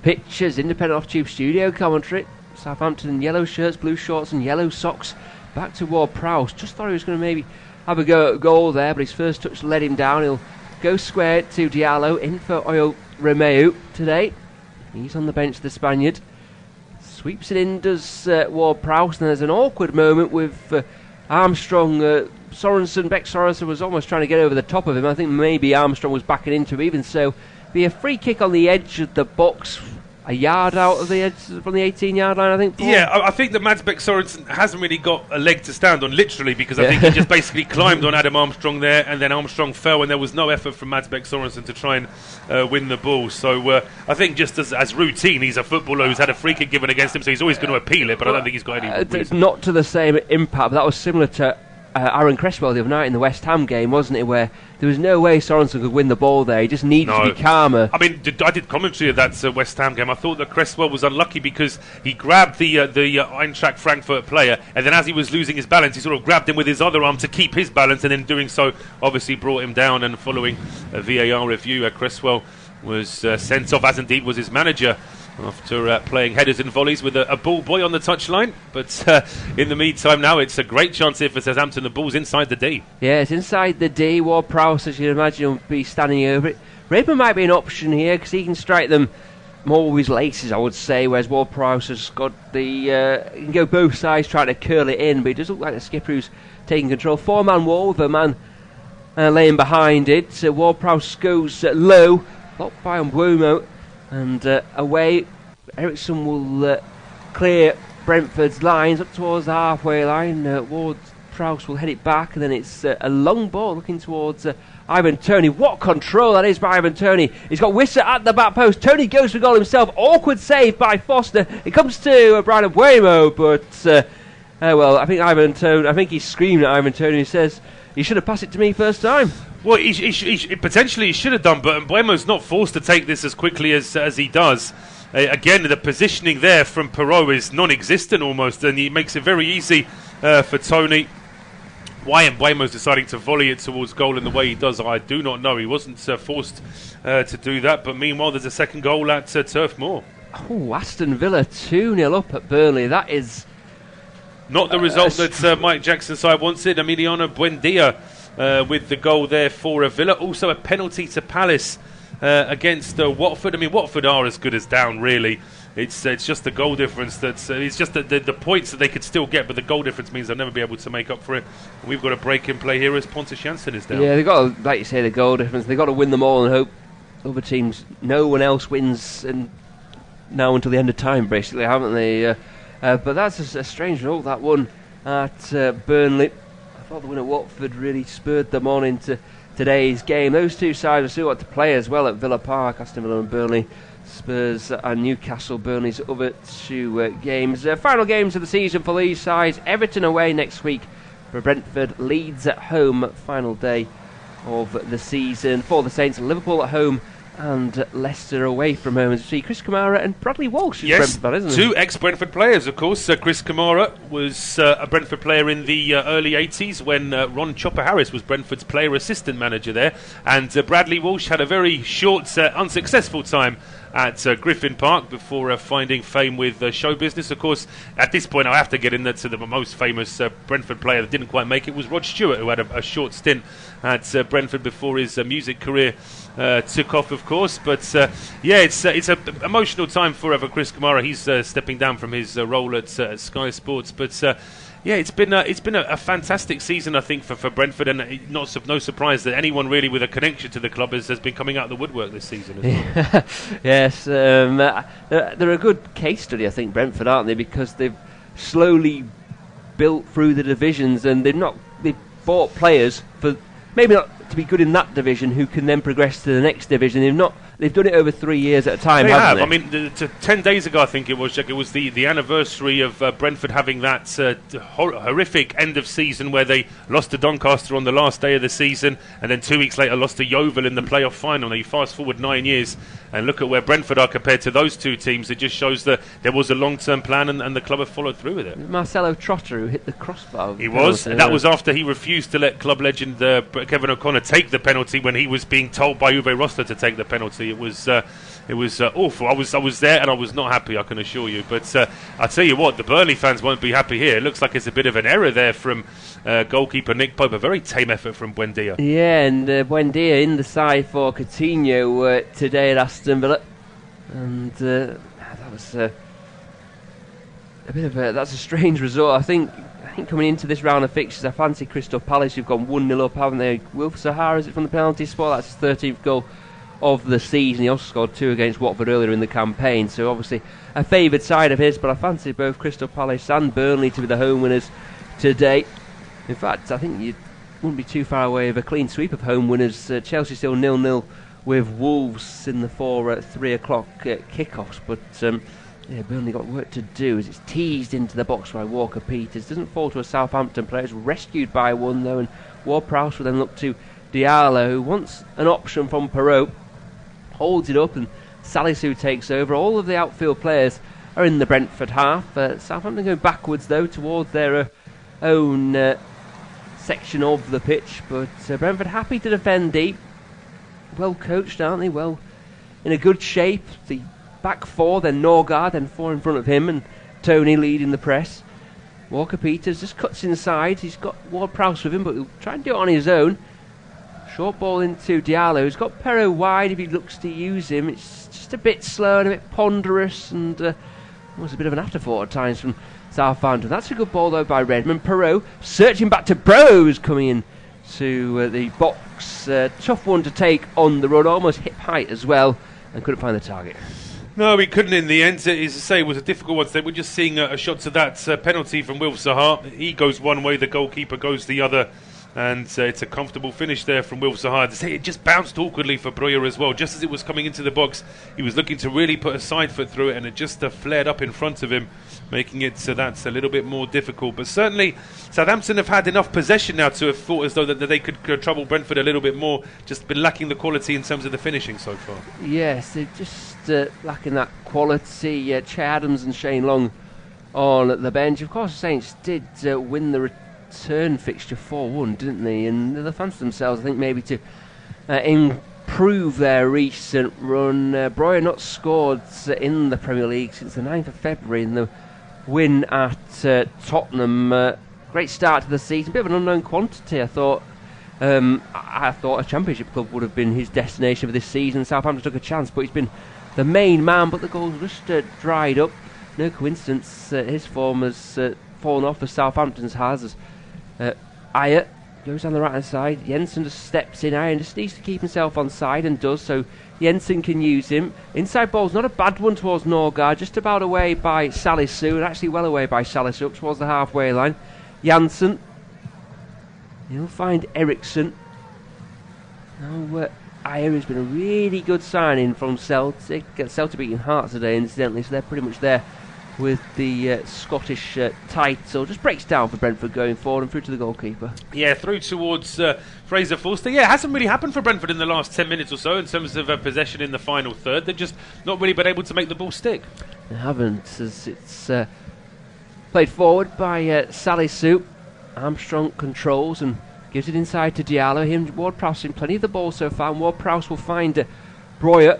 pitches. Independent Off-Tube studio commentary. Southampton in yellow shirts, blue shorts and yellow socks. Back to Ward-Prowse. Just thought he was going to maybe have a go at goal there, but his first touch let him down. He'll go square to Diallo, in for Oyo Romeu today. He's on the bench, the Spaniard. Sweeps it in, does Ward-Prowse, and there's an awkward moment with Armstrong. Beck Sorensen was almost trying to get over the top of him. I think maybe Armstrong was backing into him. Even so, be a free kick on the edge of the box, a yard out of the edge from the 18-yard line, I think. Paul? Yeah, I think that Mansbeck Sorensen hasn't really got a leg to stand on, literally, because I think he just basically climbed on Adam Armstrong there, and then Armstrong fell, and there was no effort from Mansbeck Sorensen to try and win the ball. So I think just as routine, he's a footballer who's had a free kick given against him, so he's always going to appeal it, but I don't think he's got any reason. Not to the same impact, but that was similar to Aaron Cresswell the other night in the West Ham game, wasn't it, where there was no way Sorensen could win the ball there. He just needed to be calmer. I mean, I did commentary of that West Ham game. I thought that Cresswell was unlucky because he grabbed the Eintracht Frankfurt player, and then as he was losing his balance, he sort of grabbed him with his other arm to keep his balance, and in doing so, obviously brought him down. And following a VAR review, Cresswell was sent off, as indeed was his manager. after playing headers and volleys with a ball boy on the touchline. But in the meantime now, it's a great chance here for Southampton. The ball's inside the D. Yeah, it's inside the D. Ward-Prowse, as you'd imagine, will be standing over it. Raeburn might be an option here because he can strike them more with his laces, I would say, whereas Ward-Prowse has got the... he can go both sides trying to curl it in, but it does look like the skipper who's taking control. 4-man wall with a man laying behind it. Ward-Prowse goes low, blocked by Mbuemo, and away. Eriksson will clear Brentford's lines up towards the halfway line. Ward-Prowse will head it back, and then it's a long ball looking towards Ivan Toney. What control that is by Ivan Toney. He's got Wissa at the back post. Toney goes for goal himself. Awkward save by Forster. It comes to Brian Mbuemo, but well, I think he's screaming at Ivan Toney. He says, "You should have passed it to me first time." Well, he potentially should have done, but Mbuemo's not forced to take this as quickly as he does. Again, the positioning there from Perot is non-existent almost, and he makes it very easy for Toney. Why Mbuemo's deciding to volley it towards goal in the way he does, I do not know. He wasn't forced to do that, but meanwhile there's a second goal at Turf Moor. Oh, Aston Villa 2-0 up at Burnley. That is not the result that Mike Jackson's side wanted. Emiliano Buendia with the goal there for Villa. Also a penalty to Palace against Watford. I mean, Watford are as good as down, really. It's just the goal difference that's it's just the points that they could still get, but the goal difference means they'll never be able to make up for it. And we've got a break in play here as Pontus Jansson is down. Yeah, they've got to, like you say, the goal difference. They've got to win them all and hope other teams, no one else wins, and now until the end of time, basically, haven't they? But that's a strange result, that one at Burnley. I thought the win at Watford really spurred them on into today's game. Those two sides have still got to play as well at Villa Park, Aston Villa and Burnley. Spurs and Newcastle, Burnley's other two games. Final games of the season for these sides. Everton away next week for Brentford. Leeds at home, final day of the season for the Saints. Liverpool at home and Leicester away from home. As you see, Chris Kamara and Bradley Walsh is Brentford, isn't he? Two ex-Brentford players, of course. Chris Kamara was a Brentford player in the early 80s when Ron Chopper Harris was Brentford's player assistant manager there. And Bradley Walsh had a very short, unsuccessful time at Griffin Park before finding fame with show business. Of course, at this point I have to get in there to the most famous Brentford player that didn't quite make it was Rod Stewart, who had a short stint at Brentford before his music career took off, of course. But yeah, it's an emotional time for Chris Kamara. He's stepping down from his role at Sky Sports, but yeah, it's been a fantastic season, I think, for Brentford, and no surprise that anyone really with a connection to the club has been coming out of the woodwork this season as well. Yes, they're a good case study, I think, Brentford, aren't they? Because they've slowly built through the divisions, and they've bought players for maybe not to be good in that division who can then progress to the next division. They've done it over 3 years at a time, haven't they? I mean, 10 days ago, I think it was, Jack, it was the anniversary of Brentford having that horrific end of season where they lost to Doncaster on the last day of the season, and then 2 weeks later lost to Yeovil in the playoff final. Now you fast forward 9 years and look at where Brentford are compared to those two teams. It just shows that there was a long-term plan, and the club have followed through with it. Marcelo Trotter, who hit the crossbar. He was, and that was after he refused to let club legend Kevin O'Connor take the penalty when he was being told by Uwe Rosler to take the penalty. It was awful. I was there and I was not happy, I can assure you. But I tell you what, the Burnley fans won't be happy here. It looks like it's a bit of an error there from goalkeeper Nick Pope. A very tame effort from Buendia. Yeah, and Buendia in the side for Coutinho today at Aston Villa, and that was that's a strange result. I think coming into this round of fixtures, I fancy Crystal Palace, who've gone 1-0 up, haven't they? Wilf Sahara, is it from the penalty spot? That's his 13th goal of the season. He also scored 2 against Watford earlier in the campaign, so obviously a favoured side of his, but I fancy both Crystal Palace and Burnley to be the home winners today. In fact, I think you wouldn't be too far away of a clean sweep of home winners. Chelsea still 0-0 with Wolves in the 3 o'clock kickoffs, but yeah, Burnley got work to do as it's teased into the box by Walker Peters. Doesn't fall to a Southampton player. It's rescued by one though, and Ward-Prowse will then look to Diallo, who wants an option from Perot, holds it up, and Salisu takes over. All of the outfield players are in the Brentford half. Southampton going backwards though towards their own section of the pitch, but Brentford happy to defend deep. Well coached, aren't they? Well, in a good shape. The back 4, then Norgard, then 4 in front of him, and Tony leading the press. Walker-Peters just cuts inside. He's got Ward-Prowse with him, but he'll try and do it on his own. Short ball into Diallo. He's got Perrault wide if he looks to use him. It's just a bit slow and a bit ponderous, and was a bit of an afterthought at times from Southampton. That's a good ball though by Redmond. Perrault searching back to Brose, coming in to the box. Tough one to take on the run, almost hip height as well, and couldn't find the target. No, he couldn't in the end. As I say, it was a difficult one. We're just seeing a shot to that penalty from Wilf Zaha. He goes one way, the goalkeeper goes the other. And it's a comfortable finish there from Wilf Zaha. To say, it just bounced awkwardly for Breuer as well. Just as it was coming into the box, he was looking to really put a side foot through it, and it just flared up in front of him, making it so that's a little bit more difficult. But certainly, Southampton have had enough possession now to have thought as though that they could trouble Brentford a little bit more. Just been lacking the quality in terms of the finishing so far. Yes, they're just lacking that quality. Che Adams and Shane Long on the bench. Of course, the Saints did win the return fixture 4-1, didn't they? And the fans themselves, I think, maybe to improve their recent run. Breuer not scored in the Premier League since the 9th of February in the win at Tottenham. Great start to the season, bit of an unknown quantity. I thought a Championship club would have been his destination for this season. Southampton took a chance, but he's been the main man, but the goals just dried up. No coincidence, his form has fallen off as Southampton's has. Ajer goes down the right hand side. Jensen just steps in. Ajer just needs to keep himself on side and does, so Jensen can use him. Inside ball's not a bad one towards Norgard, just about away by Salisu, and actually well away by Salisu, up towards the halfway line. Janssen, he'll find Eriksson. Now Ajer has been a really good signing from Celtic. Celtic beating Hearts today, incidentally, so they're pretty much there with the Scottish title. Just breaks down for Brentford going forward and through to the goalkeeper. Yeah, through towards Fraser Forster. Yeah, it hasn't really happened for Brentford in the last 10 minutes or so in terms of possession in the final third. They've just not really been able to make the ball stick. They haven't, as it's played forward by Salisu. Armstrong controls and gives it inside to Diallo. Him, Ward-Prowse in plenty of the ball so far, and Ward-Prowse will find Breuer.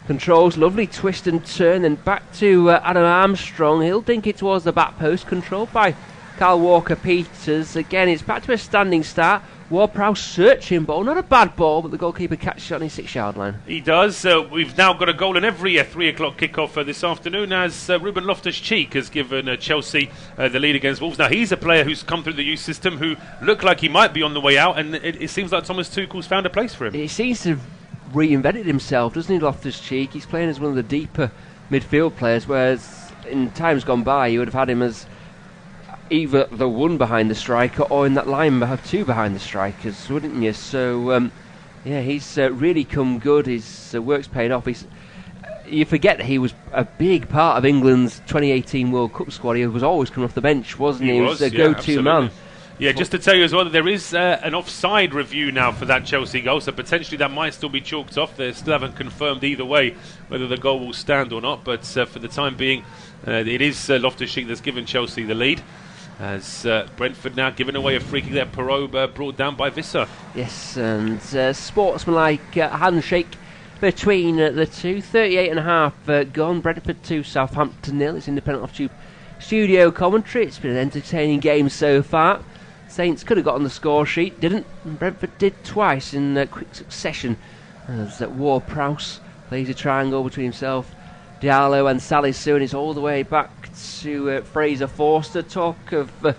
Controls, lovely twist and turn, then back to Adam Armstrong. He'll dink it towards the back post, controlled by Kyle Walker-Peters. Again, it's back to a standing start. Ward-Prowse searching ball, not a bad ball, but the goalkeeper catches it on his 6-yard line. He does. We've now got a goal in every 3 o'clock kickoff this afternoon, as Ruben Loftus-Cheek has given Chelsea the lead against Wolves. Now, he's a player who's come through the youth system, who looked like he might be on the way out, and it seems like Thomas Tuchel's found a place for him. He seems to have reinvented himself, doesn't he, Loftus-Cheek? He's playing as one of the deeper midfield players, whereas in times gone by you would have had him as either the one behind the striker or in that line have two behind the strikers, wouldn't you? So he's really come good. His work's paid off. You forget that he was a big part of England's 2018 World Cup squad. He was always coming off the bench, wasn't he? He was a go-to man. Yeah, just to tell you as well that there is an offside review now for that Chelsea goal, so potentially that might still be chalked off. They still haven't confirmed either way whether the goal will stand or not, but for the time being, it is Loftus-Cheek that's given Chelsea the lead, as Brentford now giving away a free kick there. Perrault brought down by Visser. Yes, and sportsmanlike handshake between the two. 38.5 gone. Brentford 2, Southampton 0. It's independent off-tube studio commentary. It's been an entertaining game so far. Saints could have got on the score sheet, didn't. Brentford did twice in quick succession, as Ward-Prowse plays a triangle between himself, Diallo and Salisu, and it's all the way back to Fraser Forster. Talk of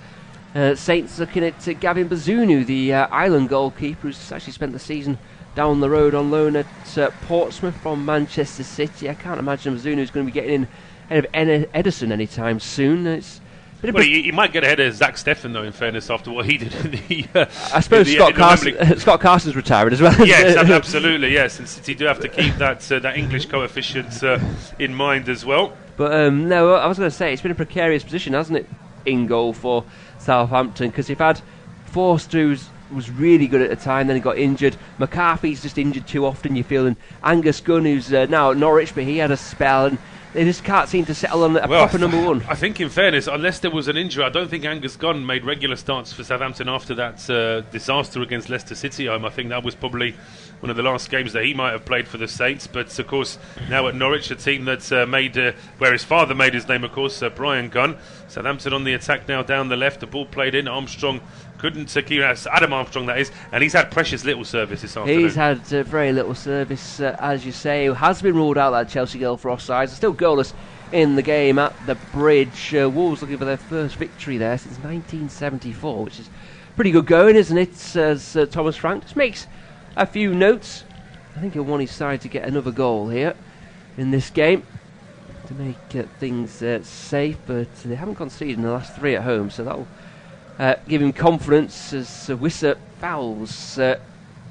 Saints looking at Gavin Bazunu, the Ireland goalkeeper, who's actually spent the season down the road on loan at Portsmouth from Manchester City. I can't imagine Bazunu's going to be getting in ahead of Ederson anytime soon. He might get ahead of Zach Steffen, though, in fairness, after what he did in the... I suppose Scott Carson's retired as well. Yes, absolutely, yes. And City do have to keep that English coefficient in mind as well. But, no, I was going to say, it's been a precarious position, hasn't it, in goal for Southampton? Because you've had Forster, who was really good at the time, then he got injured. McCarthy's just injured too often, you feel. And Angus Gunn, who's now at Norwich, but he had a spell. And they just can't seem to settle on a proper number one. I think, in fairness, unless there was an injury, I don't think Angus Gunn made regular starts for Southampton after that disaster against Leicester City home. I think that was probably one of the last games that he might have played for the Saints. But of course, now at Norwich, a team that's where his father made his name, of course, Brian Gunn. Southampton on the attack now down the left. The ball played in. Armstrong couldn't keep Adam Armstrong, that is, and he's had precious little service this afternoon. He's had very little service, as you say. Has been ruled out, that Chelsea goal for offside. Still goalless in the game at the Bridge. Wolves looking for their first victory there since 1974, which is pretty good going, isn't it? As Thomas Frank just makes a few notes. I think he'll want his side to get another goal here in this game to make things safe, but they haven't conceded in the last 3 at home, so that'll give him confidence as Wissa fouls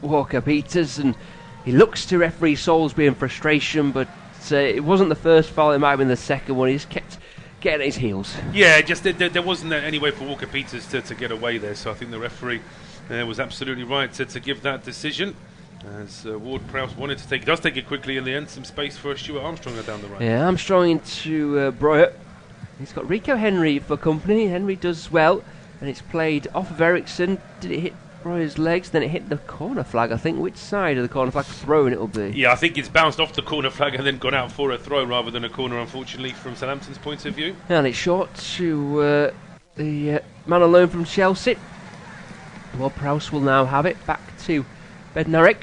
Walker-Peters, and he looks to referee Salisbury in frustration, but it wasn't the first foul, it might have been the second one. He just kept getting at his heels. Yeah, just there wasn't any way for Walker-Peters to get away there, so I think the referee was absolutely right to give that decision. As Ward-Prowse does take it quickly in the end. Some space for Stuart Armstrong down the right. Yeah, Armstrong into Breuer. He's got Rico Henry for company. Henry does well, and it's played off of Ericsson. Did it hit Breuer's legs? Then it hit the corner flag, I think. Which side of the corner flag throwing it'll be? Yeah, I think it's bounced off the corner flag and then gone out for a throw rather than a corner, unfortunately, from Southampton's point of view. And it's short to the man on loan from Chelsea. Ward-Prowse will now have it back to Bednarek.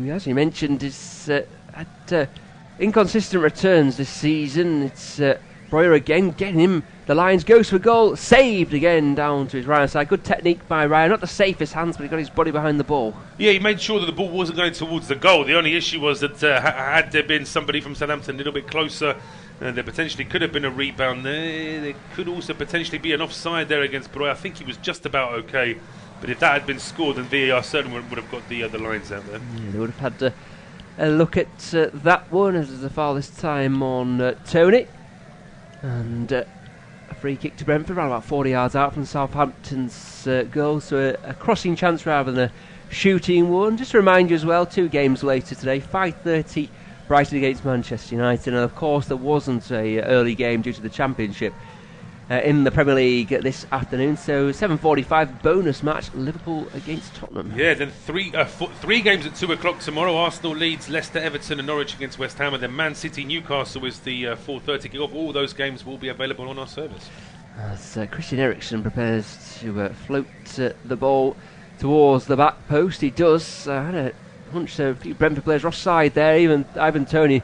As you mentioned, is had inconsistent returns this season. It's Breuer again getting him. The Lions goes for goal, saved again down to his right side. Good technique by Raya. Not the safest hands, but he got his body behind the ball. Yeah, he made sure that the ball wasn't going towards the goal. The only issue was that had there been somebody from Southampton a little bit closer, there potentially could have been a rebound there. There could also potentially be an offside there against Breuer. I think he was just about okay. But if that had been scored, then VAR certainly would have got the lines out there. Yeah, they would have had a look at that one, as there's a foul this time on Tony. And a free kick to Brentford, around about 40 yards out from Southampton's goal. So a crossing chance rather than a shooting one. Just to remind you as well, 2 games later today, 5:30 Brighton against Manchester United. And of course there wasn't a early game due to the Championship in the Premier League this afternoon, so 7:45 bonus match, Liverpool against Tottenham. Yeah, then three games at 2 o'clock tomorrow. Arsenal, Leeds, Leicester, Everton and Norwich against West Ham, and then Man City, Newcastle is the 4:30 kick-off. All those games will be available on our service. As Christian Eriksen prepares to float the ball towards the back post, he does. I had a hunch a few Brentford players are offside there. Even Ivan Toney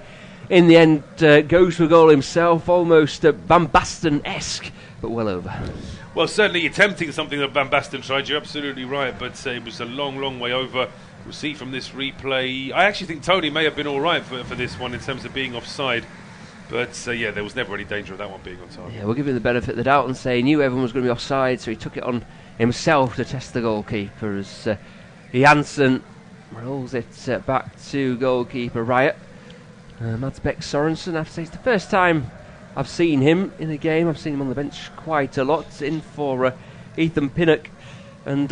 in the end goes for a goal himself, almost Van Basten-esque, but well over. Well, certainly attempting something that Van Basten tried. You're absolutely right, but it was a long way over. We'll see from this replay. I actually think Toney may have been all right for this one in terms of being offside. But yeah, there was never any danger of that one being on target. Yeah, we'll give him the benefit of the doubt and say he knew everyone was going to be offside, so he took it on himself to test the goalkeeper as Janssen rolls it back to goalkeeper Raya. Mads Bech Sorensen, I have to say, it's the first time I've seen him in a game. I've seen him on the bench quite a lot, in for Ethan Pinnock. And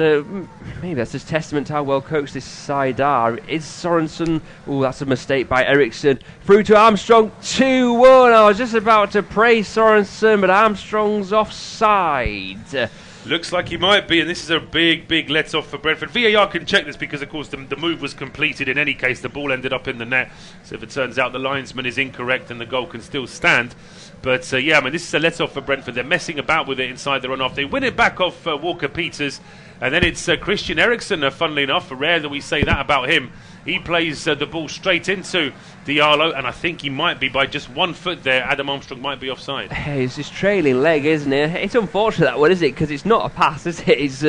maybe that's just testament to how well coached this side are. Is Sorensen? Oh, that's a mistake by Ericsson. Through to Armstrong, 2-1. I was just about to praise Sorensen, but Armstrong's offside. Looks like he might be, and this is a big let-off for Brentford. VAR can check this because, of course, the move was completed. In any case, the ball ended up in the net. So if it turns out the linesman is incorrect, then the goal can still stand. But, yeah, I mean, this is a let-off for Brentford. They're messing about with it inside the run-off. They win it back off Walker-Peters. And then it's Christian Eriksen, funnily enough. Rare that we say that about him. He plays the ball straight into Diallo, and I think he might be by just 1 foot there. Adam Armstrong might be offside. Hey, it's his trailing leg, isn't it? It's unfortunate that one, is it? Because it's not a pass, is it? It's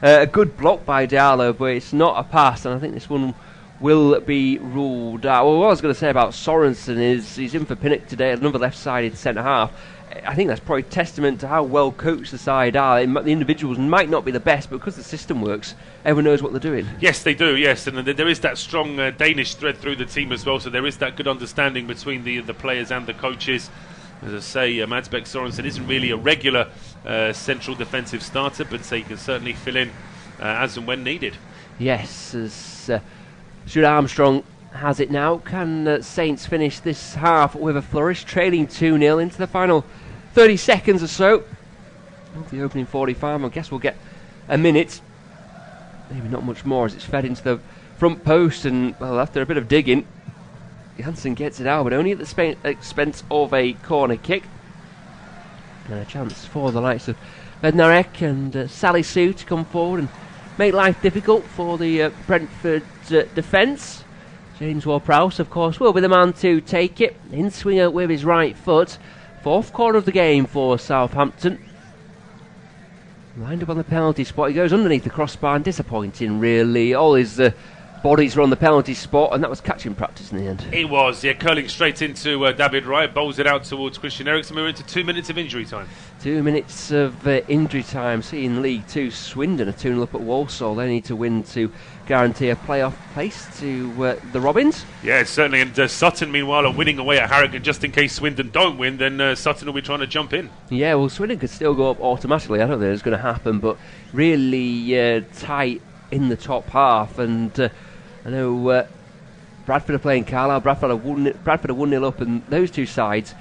a good block by Diallo, but it's not a pass, and I think this one will be ruled out. Well, what I was going to say about Sorensen is he's in for Pinnock today, another left-sided centre-half. I think that's probably testament to how well coached the side are. The individuals might not be the best, but because the system works, everyone knows what they're doing. Yes, they do, yes. And there is that strong Danish thread through the team as well, so there is that good understanding between the players and the coaches. As I say, Mads Bech Sorensen isn't really a regular central defensive starter, but he can certainly fill in as and when needed. Yes, as Stuart Armstrong has it now. Can Saints finish this half with a flourish, trailing 2-0 into the final 30 seconds or so of the opening 45? I guess we'll get a minute, maybe not much more, as it's fed into the front post, and well, after a bit of digging, Janssen gets it out, but only at the expense of a corner kick. And a chance for the likes of Bednarek and Sally Sue to come forward and make life difficult for the Brentford defence. James Ward-Prowse, of course, will be the man to take it. In-swinger with his right foot. Fourth corner of the game for Southampton. Lined up on the penalty spot. He goes underneath the crossbar, and disappointing, really. All his bodies were on the penalty spot, and that was catching practice in the end. It was, yeah, curling straight into David Raya, bowls it out towards Christian Eriksen. We're into 2 minutes of injury time. 2 minutes of injury time. See in League 2, Swindon are 2-0 up at Walsall. They need to win to guarantee a playoff place to the Robins. Yeah, certainly. And Sutton, meanwhile, are winning away at Harrogate. Just in case Swindon don't win, then Sutton will be trying to jump in. Yeah, well, Swindon could still go up automatically. I don't think it's going to happen, but really tight in the top half. And I know Bradford are playing Carlisle. Bradford are 1-0 up, and those two sides,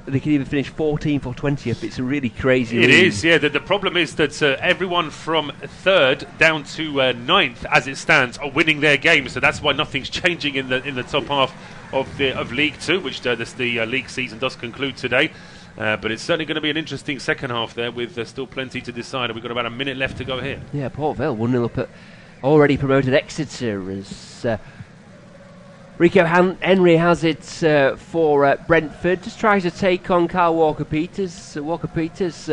they can either finish 14th or 20th. It's a really crazy league. It is, yeah. The problem is that everyone from 3rd down to 9th, as it stands, are winning their games. So that's why nothing's changing in the top half of League 2, which the league season does conclude today. But it's certainly going to be an interesting second half there, with still plenty to decide. We've got about a minute left to go here. Yeah, Port Vale 1-0 up at already promoted Exeter, as Rico Henry has it for Brentford. Just tries to take on Carl Walker-Peters. Walker-Peters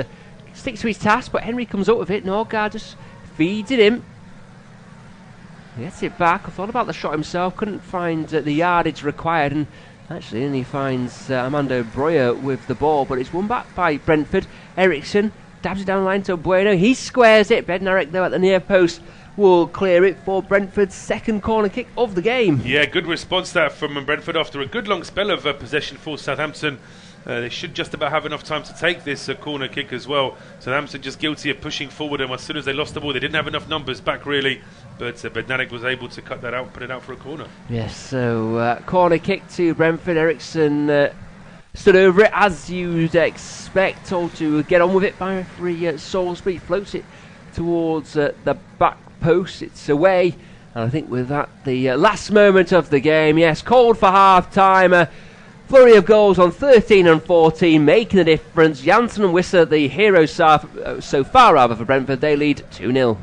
sticks to his task, but Henry comes up with it. Norgard just feeds it in. He gets it back. I thought about the shot himself, couldn't find the yardage required, and actually then he finds Armando Breuer with the ball, but it's won back by Brentford. Eriksson dabs it down the line to Bueno. He squares it. Bednarek, though, at the near post, will clear it for Brentford's second corner kick of the game. Yeah, good response that from Brentford after a good long spell of possession for Southampton. They should just about have enough time to take this corner kick as well. Southampton just guilty of pushing forward, and as soon as they lost the ball, they didn't have enough numbers back, really. But Bednarek was able to cut that out, put it out for a corner. Yes, so corner kick to Brentford. Eriksson stood over it, as you'd expect, told to get on with it by referee Salisbury. Floats it towards the back post. It's away, and I think with that, the last moment of the game, yes, called for half-time. Flurry of goals on 13 and 14, making a difference. Janssen and Wisser, the heroes so far, for Brentford, they lead 2-0.